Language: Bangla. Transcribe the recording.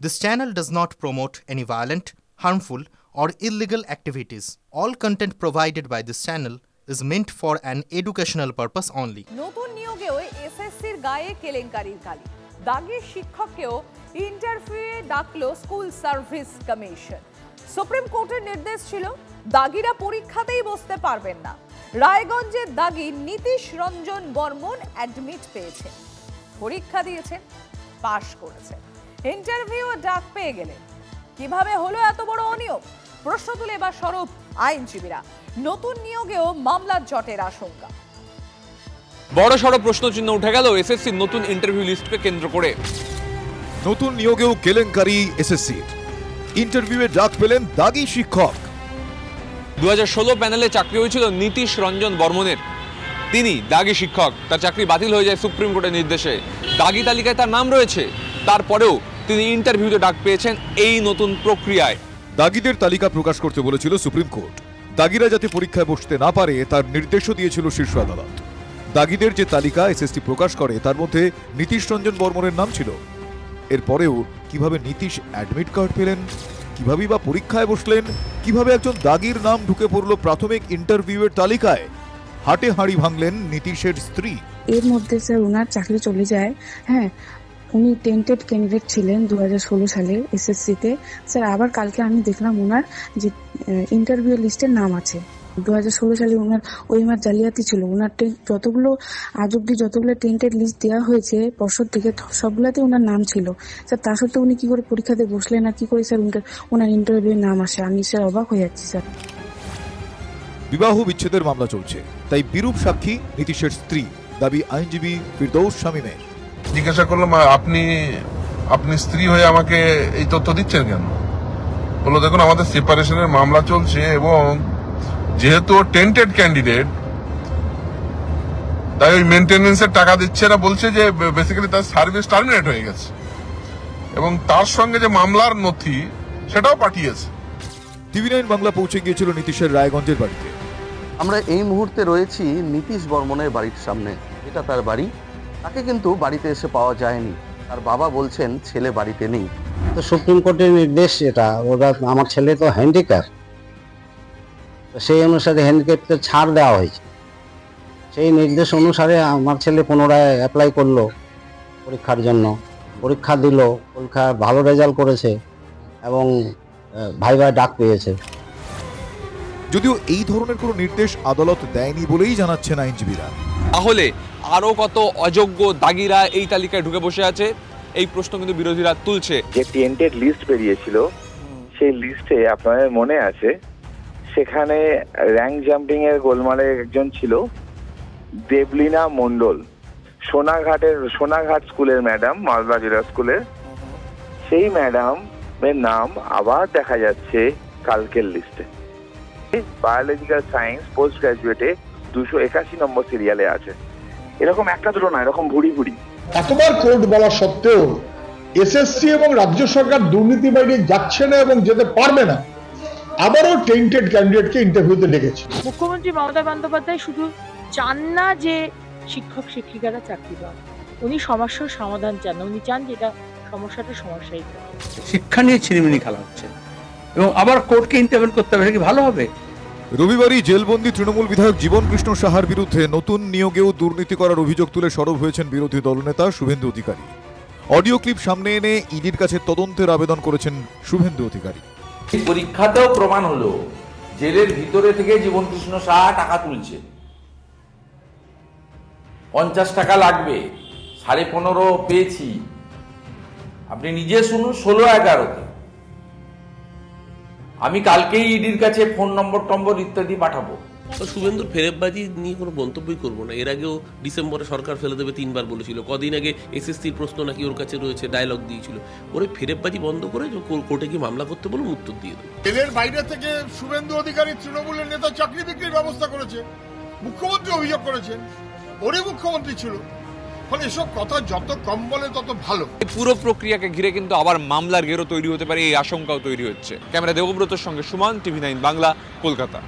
This channel does not promote any violent, harmful, or illegal activities. All content provided by this channel is meant for an educational purpose only. নতুন নিয়োগেও এসএসসির গায়ে কেলেঙ্কারির কালি। দাগি শিক্ষককেও ইন্টারভিউয়ে ডাকলো স্কুল সার্ভিস কমিশন। সুপ্রিম কোর্টের নির্দেশ ছিল দাগিরা পরীক্ষাতেই বসতে পারবেন না। রায়গঞ্জের দাগি নীতিশ রঞ্জন বর্মন অ্যাডমিট পেয়েছে, পরীক্ষা দিয়েছেন, পাশ করেছেন। ইন্টারভিউ ডাক পেয়ে গেলেন, কিভাবে হলো এত বড় অনিয়ম? প্রশ্ন তুলে এবার সরব আইনজীবীরা। নতুন নিয়োগেও মামলার জটের আশঙ্কা। বড় সড় প্রশ্নচিহ্ন উঠে গেল এসএসসির নতুন ইন্টারভিউ লিস্টকে কেন্দ্র করে। নতুন নিয়োগেও কেলেঙ্কারি এসএসসির। ইন্টারভিউয়ে ডাক পেলেন দাগি শিক্ষক। 2016 প্যানেলে চাকরি হয়েছিল নীতিশ রঞ্জন বর্মনের। তিনি দাগি শিক্ষক, তার চাকরি বাতিল হয়ে যায় সুপ্রিম কোর্টের নির্দেশে। দাগি তালিকায় তার নাম রয়েছে, তারপরেও তিনি ইন্টারভিউতে ডাক পেয়েছেন এই নতুন প্রক্রিয়ায়। দাগিদের তালিকা প্রকাশ করতে বলেছিল সুপ্রিম কোর্ট। দাগিরা যাতে পরীক্ষায় বসতে না পারে তার নির্দেশও দিয়েছিল শীর্ষ আদালত। দাগিদের যে তালিকা এসএসসি প্রকাশ করে তার মধ্যে নীতিশ রঞ্জন বর্মনের নাম ছিল। এরপরেও কিভাবে নীতিশ অ্যাডমিট কার্ড পেলেন, কিভাবেই বা পরীক্ষায় বসলেন, কিভাবে একজন দাগির নাম ঢুকে পড়ল প্রাথমিক ইন্টারভিউয়ের তালিকায়? হাটে হাঁড়ি ভাঙলেন নীতিশের স্ত্রী। এর মধ্যে স্যার ওনার চাকরি চলে যায়। হ্যাঁ, উনি টেন্টেড ক্যান্ডিডেট ছিলেন 2016 সালে এসএসসিতে। স্যার আবার কালকে আমি দেখলাম ওনার যে ইন্টারভিউ লিস্টের নাম আছে। 2016 সালে ওনার ওইমার জালিয়াতি ছিল। ওনার যতগুলো আজ অব্দি যতগুলো টেন্টেড লিস্ট দেওয়া হয়েছে পর্ষদ থেকে সবগুলোতে ওনার নাম ছিল। স্যার তা সত্ত্বেও উনি কি করে পরীক্ষাতে বসলেন আর কি করে স্যার ওনার ইন্টারভিউয়ের নাম আসে? আমি স্যার অবাক হয়ে যাচ্ছি স্যার। বিবাহ বিচ্ছেদের মামলা চলছে, তাই বিরূপ সাক্ষী নীতিশের স্ত্রী, দাবি আইনজীবী ফিরদৌস শামীমের। জিজ্ঞাসা করলাম, আপনি স্ত্রী হয়ে আমাকে এই তথ্য দিচ্ছেন কেন? বললো, দেখুন আমাদের সেপারেশনের মামলা চলছে এবং যেহেতু টেন্টেড ক্যান্ডিডেট তাই ওই মেনটেনেন্সের টাকা দিচ্ছে না, বলছে যে বেসিক্যালি তার সার্ভিস টার্মিনেট হয়ে গেছে এবং তার সঙ্গে যে মামলার নথি সেটাও পাঠিয়েছে। টিভি9 বাংলা পৌঁছে গিয়েছিল নীতিশের রায়গঞ্জের বাড়িতে। আমরা এই মুহূর্তে রয়েছি নীতিশ বর্মনের বাড়ির সামনে। এটা তার বাড়ি। তাকে কিন্তু বাড়িতে এসে পাওয়া যায়নি। তার বাবা বলছেন ছেলে বাড়িতে নেই। তো সুপ্রিম কোর্টের নির্দেশ এটা, ওরা আমার ছেলে তো হ্যান্ডিক্যাপ, সেই অনুসারে হ্যান্ডিক্যাপকে ছাড় দেওয়া হয়েছে। সেই নির্দেশ অনুসারে আমার ছেলে পুনরায় অ্যাপ্লাই করলো পরীক্ষার জন্য। পরীক্ষা দিল, পরীক্ষা ভালো রেজাল্ট করেছে এবং ভাইবা ডাক পেয়েছে। যদিও এই ধরনের কোনো নির্দেশ আদালত দেয়নি বলেই জানাচ্ছেন আইনজীবীরা। তাহলে আরো কত অযোগ্য দাগিরা এই তালিকায় ঢুকে বসে আছে, এই প্রশ্ন কিন্তু বিরোধীরা তুলছে। যে টেন্টেড লিস্ট বেরিয়েছিল সেই লিস্টে আপনাদের মনে আছে, সেখানে র্যাঙ্ক জাম্পিং এর গোলমালে একজন ছিল দেবলীনা মন্ডল, সোনাঘাট স্কুলের ম্যাডাম, মালদা জেলা স্কুলের। সেই ম্যাডামের নাম আবার দেখা যাচ্ছে কালকের লিস্টে। বায়োলজিক্যাল সায়েন্স পোস্ট গ্রাজুয়েটে 281 নম্বর সিরিয়ালে আছে। এরকম একটা দুটো না, এরকম ভুড়ি ভুড়ি। এতবার কোর্ট বলা সত্ত্বেও এসএসসি এবং রাজ্য সরকার দুর্নীতি বাইরে যাচ্ছে না এবং যেতে পারবে না। আবারও টেন্টেড ক্যান্ডিডেটকে ইন্টারভিউতে ডেকেছে। মুখ্যমন্ত্রী মমতা বন্দ্যোপাধ্যায় শুধু চান না যে শিক্ষক শিক্ষিকারা চাকরি পান, উনি সমস্যার সমাধান চান না। উনি চান যে এটা সমস্যাটা সমস্যাই থাকে। শিক্ষা নিয়ে ছিনিমিনি খেলা হচ্ছে এবং আবার কোর্টকে ইন্টারভেন করতে হবে, কি ভালো হবে? রবিবারই জেলবন্দি তৃণমূল বিধায়ক জীবন কৃষ্ণ সাহার বিরুদ্ধে নতুন নিয়োগেও দুর্নীতি করার অভিযোগ তুলে সরব হয়েছেন বিরোধী দলনেতা শুভেন্দু অধিকারী। অডিও ক্লিপ সামনে এনে ইডির কাছে তদন্তের আবেদন করেছেন শুভেন্দু অধিকারী। পরীক্ষাতেও প্রমাণ হলো জেলের ভিতরে থেকে জীবন কৃষ্ণ সাহা টাকা তুলছে। 50 টাকা লাগবে, 15.5 পেয়েছি। আপনি নিজে শুনুন, 16-11-তে। আমি কালকেই ইডির কাছে ফোন নম্বর ইত্যাদি পাঠাবো। শুভেন্দুর ফেরেববাজি নিয়ে কোনো মন্তব্যই করবো না। এর আগেও ডিসেম্বরে সরকার ফেলে দেবে 3 বার বলেছিল। কদিন আগে এসএসসির প্রশ্ন নাকি ওর কাছে রয়েছে, ডায়লগ দিয়েছিল। ওর ফেরেববাজি বন্ধ করে কোর্টে গিয়ে মামলা করতে বলুন, উত্তর দিয়ে দেবে। জেলের বাইরে থেকে শুভেন্দু অধিকারী তৃণমূলের নেতা চাকরি বিক্রির ব্যবস্থা করেছে, মুখ্যমন্ত্রী অভিযোগ করেছেন, ওরে মুখ্যমন্ত্রী ছিল। ফলে এসব কথা যত কম বলে তত ভালো। পুরো প্রক্রিয়াকে ঘিরে কিন্তু আবার মামলার ঘেরও তৈরি হতে পারে, এই আশঙ্কাও তৈরি হচ্ছে। ক্যামেরা দেবব্রতর সঙ্গে সুমন, টিভি9 বাংলা, কলকাতা।